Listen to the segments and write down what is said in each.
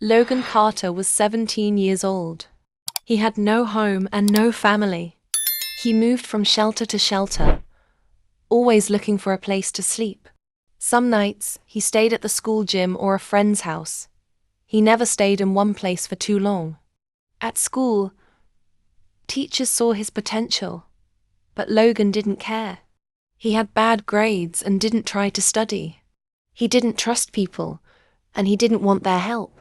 Logan Carter was 17 years old. He had no home and no family. He moved from shelter to shelter, always looking for a place to sleep. Some nights, he stayed at the school gym or a friend's house. He never stayed in one place for too long. At school, teachers saw his potential, but Logan didn't care. He had bad grades and didn't try to study. He didn't trust people, and he didn't want their help.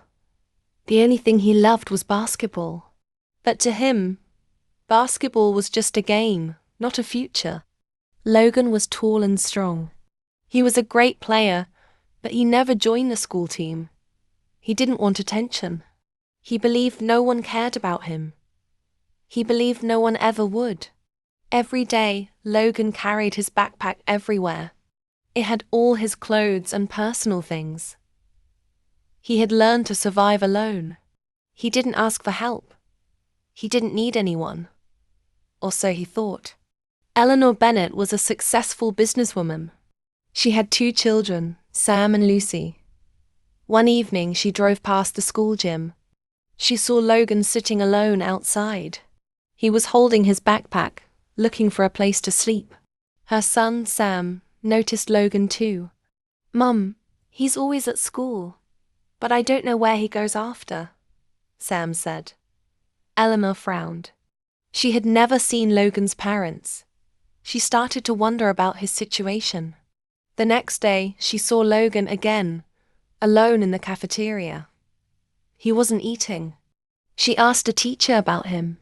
The only thing he loved was basketball. But to him, basketball was just a game, not a future. Logan was tall and strong. He was a great player, but he never joined the school team. He didn't want attention. He believed no one cared about him. He believed no one ever would. Every day, Logan carried his backpack everywhere. It had all his clothes and personal things. He had learned to survive alone. He didn't ask for help. He didn't need anyone. Or so he thought. Eleanor Bennett was a successful businesswoman. She had 2 children, Sam and Lucy. One evening, she drove past the school gym. She saw Logan sitting alone outside. He was holding his backpack, looking for a place to sleep. Her son, Sam, noticed Logan too. "Mum, he's always at school, but I don't know where he goes after," Sam said. Eleanor frowned. She had never seen Logan's parents. She started to wonder about his situation. The next day, she saw Logan again, alone in the cafeteria. He wasn't eating. She asked a teacher about him.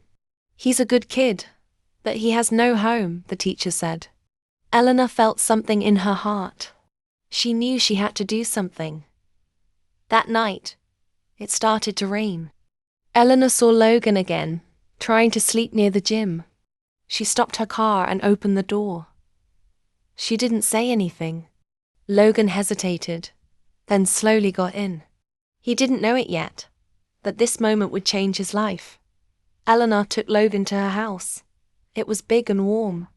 "He's a good kid, but he has no home," the teacher said. Eleanor felt something in her heart. She knew she had to do something. That night, it started to rain. Eleanor saw Logan again, trying to sleep near the gym. She stopped her car and opened the door. She didn't say anything. Logan hesitated, then slowly got in. He didn't know it yet, that this moment would change his life. Eleanor took Logan to her house. It was big and warm.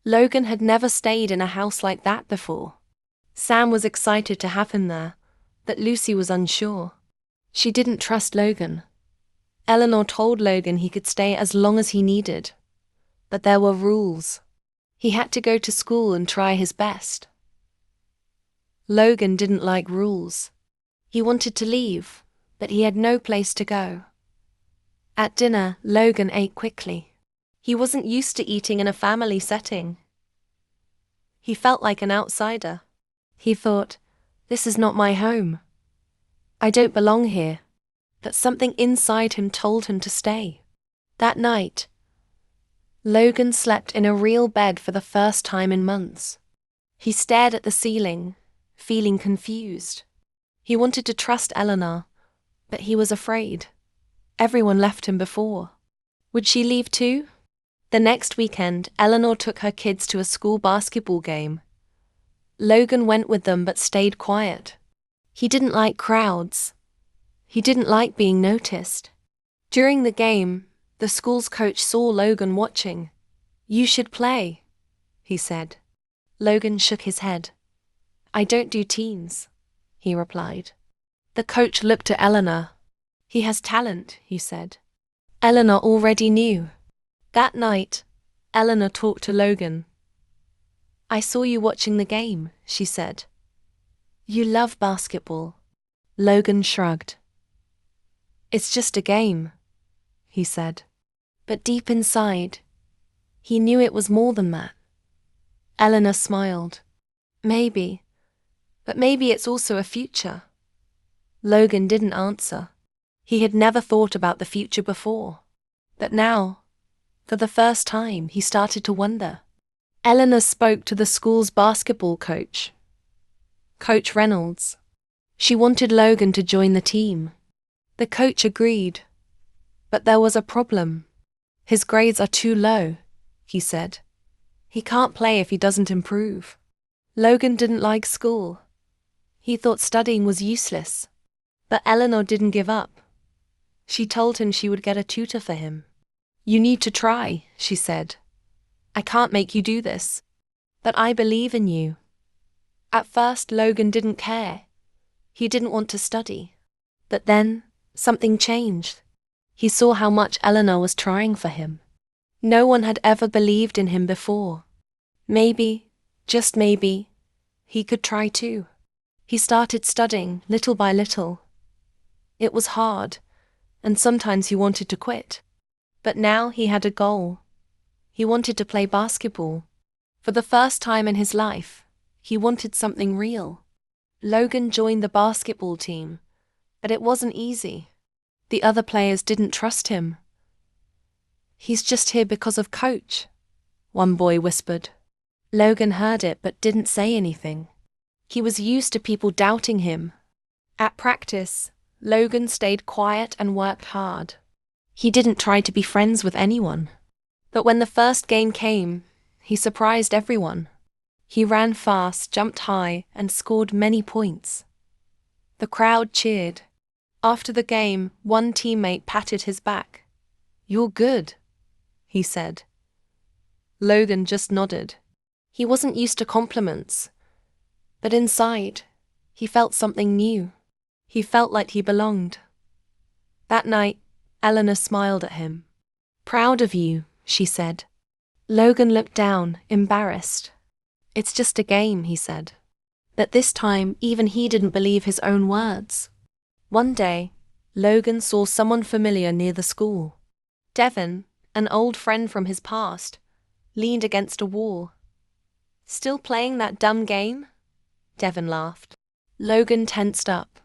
Logan had never stayed in a house like that before. Sam was excited to have him there, but Lucy was unsure. She didn't trust Logan. Eleanor told Logan he could stay as long as he needed. But there were rules. He had to go to school and try his best. Logan didn't like rules. He wanted to leave, but he had no place to go. At dinner, Logan ate quickly. He wasn't used to eating in a family setting. He felt like an outsider. He thought, "This is not my home. I don't belong here." But something inside him told him to stay. That night, Logan slept in a real bed for the first time in months. He stared at the ceiling, feeling confused. He wanted to trust Eleanor, but he was afraid. Everyone left him before. Would she leave too? The next weekend, Eleanor took her kids to a school basketball game. Logan went with them but stayed quiet. He didn't like crowds. He didn't like being noticed. During the game, the school's coach saw Logan watching. "You should play," he said. Logan shook his head. "I don't do teams," he replied. The coach looked at Eleanor. "He has talent," he said. Eleanor already knew. That night, Eleanor talked to Logan. "I saw you watching the game," she said. "You love basketball." Logan shrugged. "It's just a game," he said. But deep inside, he knew it was more than that. Eleanor smiled. "Maybe, but maybe it's also a future." Logan didn't answer. He had never thought about the future before. But now, for the first time, he started to wonder. Eleanor spoke to the school's basketball coach, Coach Reynolds. She wanted Logan to join the team. The coach agreed. But there was a problem. "His grades are too low," he said. "He can't play if he doesn't improve." Logan didn't like school. He thought studying was useless. But Eleanor didn't give up. She told him she would get a tutor for him. "You need to try," she said. "I can't make you do this. But I believe in you." At first, Logan didn't care. He didn't want to study. But then, Something changed. He saw how much Eleanor was trying for him. No one had ever believed in him before. Maybe, just maybe, he could try too. He started studying, little by little. It was hard, and sometimes he wanted to quit. But now he had a goal. He wanted to play basketball. For the first time in his life, he wanted something real. Logan joined the basketball team, but it wasn't easy. The other players didn't trust him. "He's just here because of Coach," one boy whispered. Logan heard it but didn't say anything. He was used to people doubting him. At practice, Logan stayed quiet and worked hard. He didn't try to be friends with anyone. But when the first game came, he surprised everyone. He ran fast, jumped high, and scored many points. The crowd cheered. After the game, one teammate patted his back. "You're good," he said. Logan just nodded. He wasn't used to compliments, but inside, he felt something new. He felt like he belonged. That night, Eleanor smiled at him. "Proud of you," she said. Logan looked down, embarrassed. "It's just a game," he said. But this time, even he didn't believe his own words. One day, Logan saw someone familiar near the school. Devin, an old friend from his past, leaned against a wall. "Still playing that dumb game?" Devin laughed. Logan tensed up.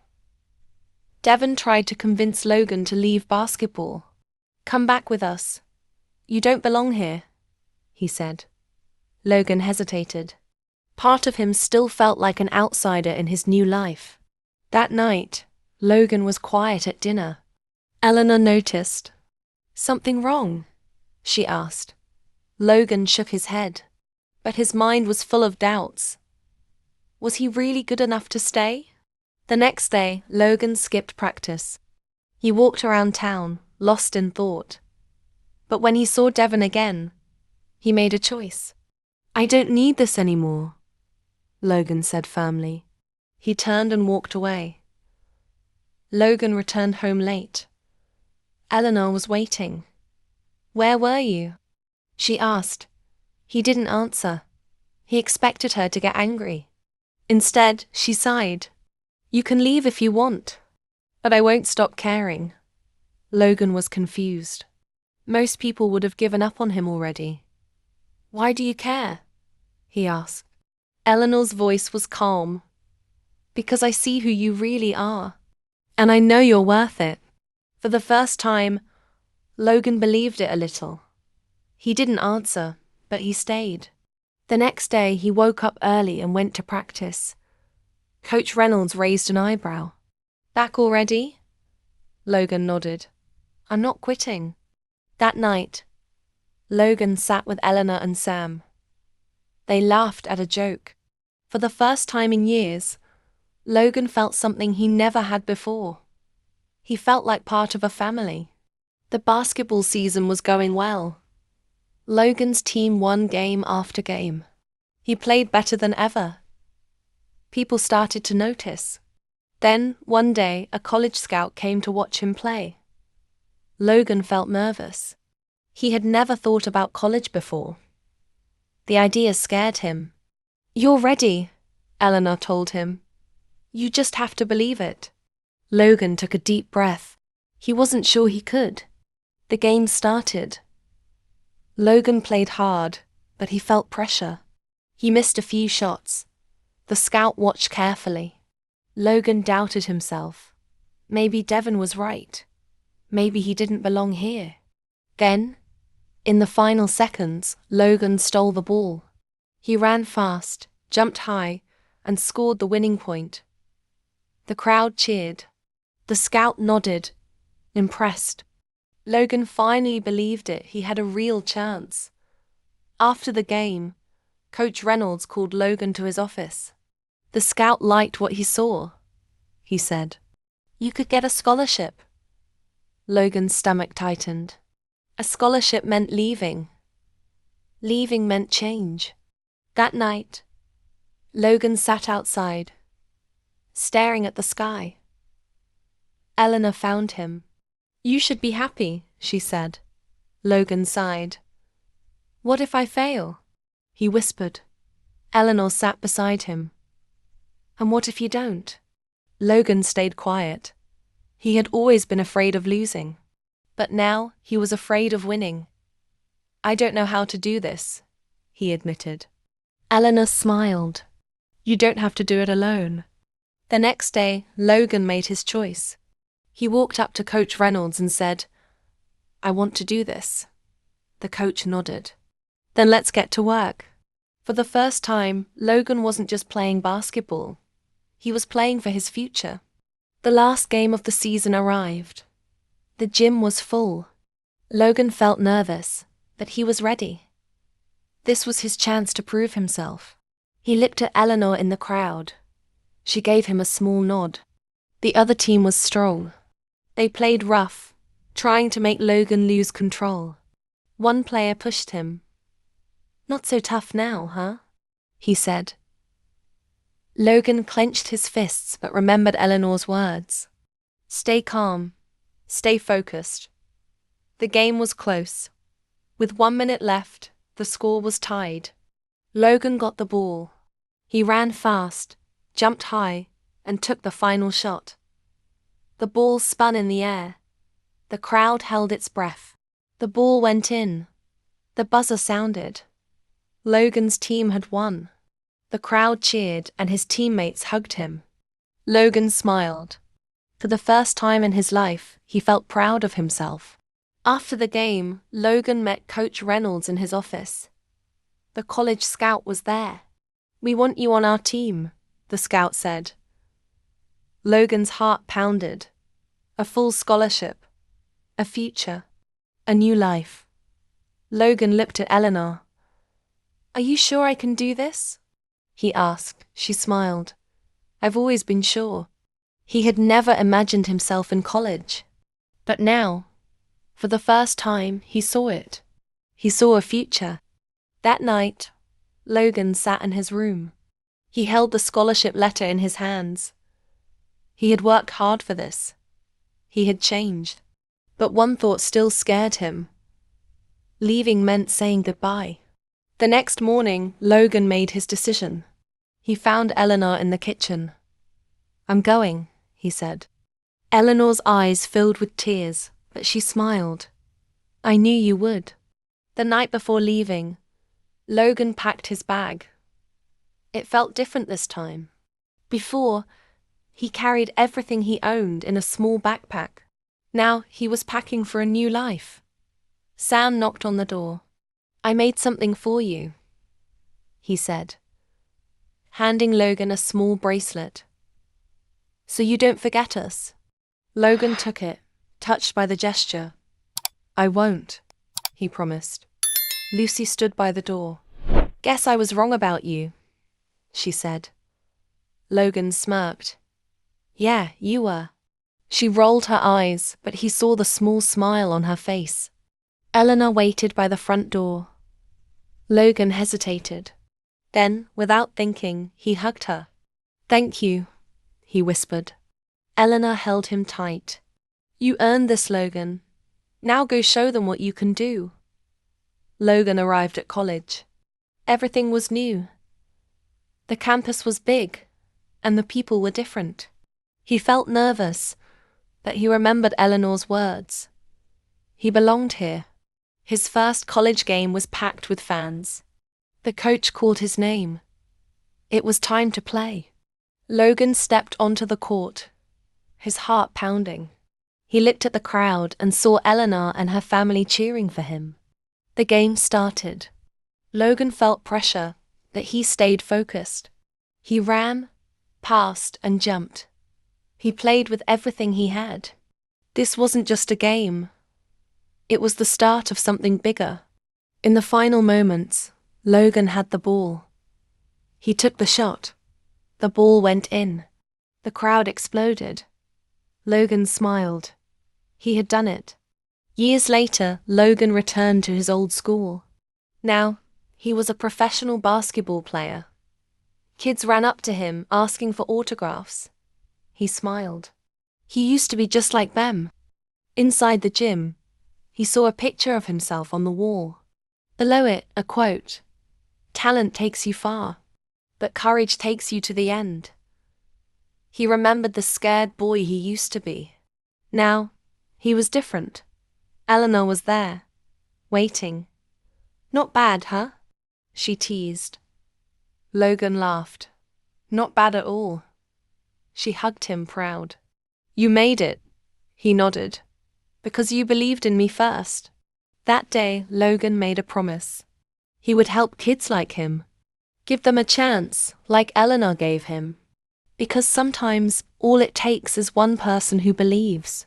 Devin tried to convince Logan to leave basketball. "Come back with us. You don't belong here," he said. Logan hesitated. Part of him still felt like an outsider in his new life. That night, Logan was quiet at dinner. Eleanor noticed. "Something wrong?" she asked. Logan shook his head, but his mind was full of doubts. Was he really good enough to stay? The next day, Logan skipped practice. He walked around town, lost in thought. But when he saw Devin again, he made a choice. "I don't need this anymore," Logan said firmly. He turned and walked away. Logan returned home late. Eleanor was waiting. "Where were you?" she asked. He didn't answer. He expected her to get angry. Instead, she sighed. "You can leave if you want, but I won't stop caring." Logan was confused. Most people would have given up on him already. "Why do you care?" he asked. Eleanor's voice was calm. "Because I see who you really are, and I know you're worth it." For the first time, Logan believed it a little. He didn't answer, but he stayed. The next day, he woke up early and went to practice. Coach Reynolds raised an eyebrow. "Back already?" Logan nodded. "I'm not quitting." That night, Logan sat with Eleanor and Sam. They laughed at a joke. For the first time in years, Logan felt something he never had before. He felt like part of a family. The basketball season was going well. Logan's team won game after game. He played better than ever. People started to notice. Then, one day, a college scout came to watch him play. Logan felt nervous. He had never thought about college before. The idea scared him. "You're ready," Eleanor told him. "You just have to believe it." Logan took a deep breath. He wasn't sure he could. The game started. Logan played hard, but he felt pressure. He missed a few shots. The scout watched carefully. Logan doubted himself. Maybe Devin was right. Maybe he didn't belong here. Then, in the final seconds, Logan stole the ball. He ran fast, jumped high, and scored the winning point. The crowd cheered. The scout nodded, impressed. Logan finally believed it. He had a real chance. After the game, Coach Reynolds called Logan to his office. The scout liked what he saw, he said. "You could get a scholarship." Logan's stomach tightened. A scholarship meant leaving. Leaving meant change. That night, Logan sat outside, staring at the sky. Eleanor found him. You should be happy, she said. Logan sighed. What if I fail? He whispered. Eleanor sat beside him. And what if you don't? Logan stayed quiet. He had always been afraid of losing. But now he was afraid of winning. I don't know how to do this, he admitted. Eleanor smiled. You don't have to do it alone. The next day, Logan made his choice. He walked up to Coach Reynolds and said, I want to do this. The coach nodded. Then let's get to work. For the first time, Logan wasn't just playing basketball. He was playing for his future. The last game of the season arrived. The gym was full. Logan felt nervous, but he was ready. This was his chance to prove himself. He looked at Eleanor in the crowd. She gave him a small nod. The other team was strong. They played rough, trying to make Logan lose control. One player pushed him. Not so tough now, huh? He said. Logan clenched his fists but remembered Eleanor's words. Stay calm. Stay focused. The game was close. With 1 minute left, the score was tied. Logan got the ball. He ran fast, jumped high, and took the final shot. The ball spun in the air. The crowd held its breath. The ball went in. The buzzer sounded. Logan's team had won. The crowd cheered and his teammates hugged him. Logan smiled. For the first time in his life, he felt proud of himself. After the game, Logan met Coach Reynolds in his office. The college scout was there. We want you on our team, the scout said. Logan's heart pounded. A full scholarship. A future. A new life. Logan looked at Eleanor. Are you sure I can do this? He asked. She smiled. I've always been sure. He had never imagined himself in college. But now, for the first time, he saw it. He saw a future. That night, Logan sat in his room. He held the scholarship letter in his hands. He had worked hard for this. He had changed. But one thought still scared him. Leaving meant saying goodbye. The next morning, Logan made his decision. He found Eleanor in the kitchen. I'm going, he said. Eleanor's eyes filled with tears, but she smiled. I knew you would. The night before leaving, Logan packed his bag. It felt different this time. Before, he carried everything he owned in a small backpack. Now he was packing for a new life. Sam knocked on the door. I made something for you, he said, handing Logan a small bracelet. So you don't forget us. Logan took it, touched by the gesture. I won't, he promised. Lucy stood by the door. Guess I was wrong about you, she said. Logan smirked. Yeah, you were. She rolled her eyes, but he saw the small smile on her face. Eleanor waited by the front door. Logan hesitated. Then, without thinking, he hugged her. Thank you, he whispered. Eleanor held him tight. You earned this, Logan. Now go show them what you can do. Logan arrived at college. Everything was new. The campus was big, and the people were different. He felt nervous, but he remembered Eleanor's words. He belonged here. His first college game was packed with fans. The coach called his name. It was time to play. Logan stepped onto the court, his heart pounding. He looked at the crowd and saw Eleanor and her family cheering for him. The game started. Logan felt pressure, but he stayed focused. He ran, passed, and jumped. He played with everything he had. This wasn't just a game. It was the start of something bigger. In the final moments, Logan had the ball. He took the shot. The ball went in. The crowd exploded. Logan smiled. He had done it. Years later, Logan returned to his old school. Now, he was a professional basketball player. Kids ran up to him, asking for autographs. He smiled. He used to be just like them. Inside the gym, he saw a picture of himself on the wall. Below it, a quote: "Talent takes you far, but courage takes you to the end." He remembered the scared boy he used to be. Now, he was different. Eleanor was there, waiting. "Not bad, huh?" she teased. Logan laughed. "Not bad at all." She hugged him, proud. "You made it," he nodded, "because you believed in me first." That day, Logan made a promise. He would help kids like him, give them a chance, like Eleanor gave him. Because sometimes all it takes is one person who believes.